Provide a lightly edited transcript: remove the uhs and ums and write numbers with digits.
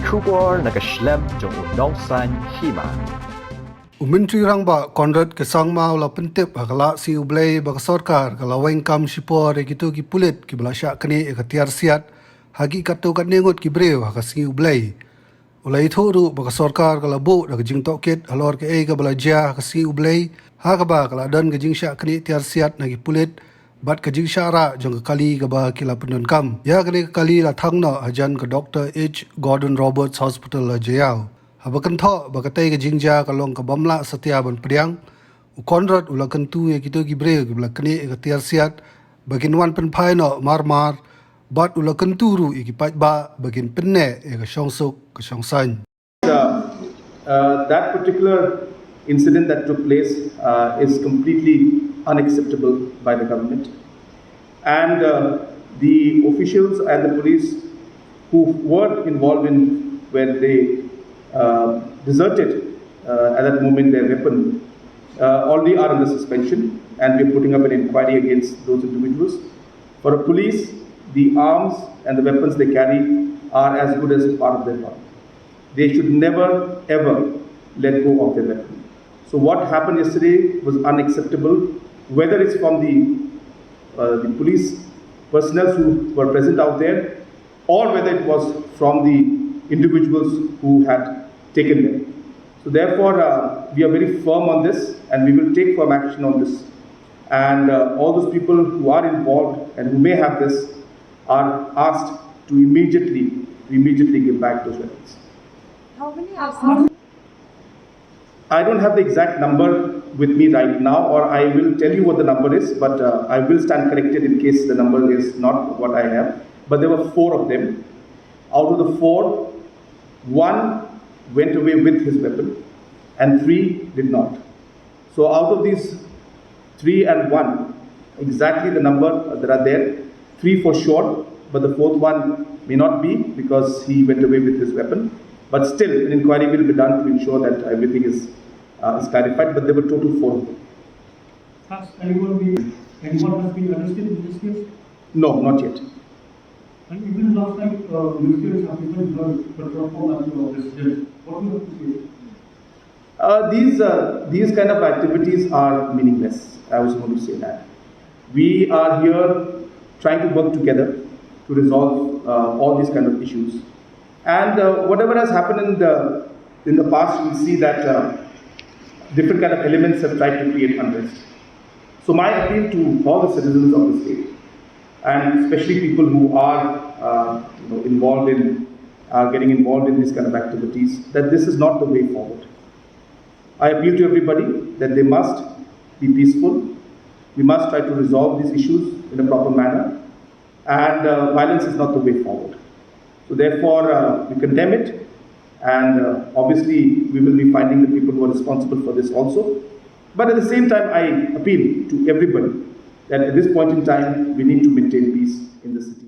Shipor nakaslem jong unongsan Hima. Menteri Rangba Konrad kesang mau la pentip akala si ublay bak sarkar kala Weng kam Shipor gitu ki Pulit ki bala Shah Knieh ka Tiar Siat hagi katu kat nengot ki breu ka si ublay ulai thoru bak sarkar kala bo dak jing toket alor ke ka bala ja ka si ublay ha ka ba kala dan ka jing Shah Knieh Tiar Siat na ki Pulit bat ka jing syara jong ka kali ka ba kila pendon kam ya kali ka kali la thangna ajan ka Dr. H. Gordon Roberts Hospital la jayau habakan tho bakatai ka jingja ka long ka bamla setia ban priang u Konrad ula Kyntu ya gitu gibre bla Knieh ka Tiar Siat bagin wan Pynphai no mar bat ula Kyntu ru iki pat ba bagin Pynphai ka shongsuk ka shongsan. That particular incident that took place is completely unacceptable by the government, and the officials and the police who were involved in when they deserted at that moment their weapon already are under suspension, and we are putting up an inquiry against those individuals. For the police, the arms and the weapons they carry are as good as part of their body. They should never ever let go of their weapon. So what happened yesterday was unacceptable, whether it's from the police personnel who were present out there, or whether it was from the individuals who had taken them. So therefore, we are very firm on this, and we will take firm action on this. And all those people who are involved and who may have this are asked to immediately give back those weapons. How many are? I don't have the exact number with me right now, or I will tell you what the number is, but I will stand corrected in case the number is not what I have. But there were 4 of them. Out of the 4, 1 went away with his weapon and 3 did not. So out of these 3 and 1, exactly the number that are there, 3 for sure, but the 4th one may not be because he went away with his weapon. But still, an inquiry will be done to ensure that everything is clarified. But there were total 4 of them. Has anyone has been arrested in this case? No, not yet. And even last time, ministerial officers were performed as the president. What do you have to say? These kind of activities are meaningless. I was going to say that. We are here trying to work together to resolve all these kind of issues. And whatever has happened in the past, we see that different kind of elements have tried to create unrest. So my appeal to all the citizens of the state, and especially people who are involved in getting involved in these kind of activities, that this is not the way forward. I appeal to everybody that they must be peaceful. We must try to resolve these issues in a proper manner, and violence is not the way forward. So therefore, we condemn it, and obviously we will be finding the people who are responsible for this also. But at the same time, I appeal to everybody that at this point in time, we need to maintain peace in the city.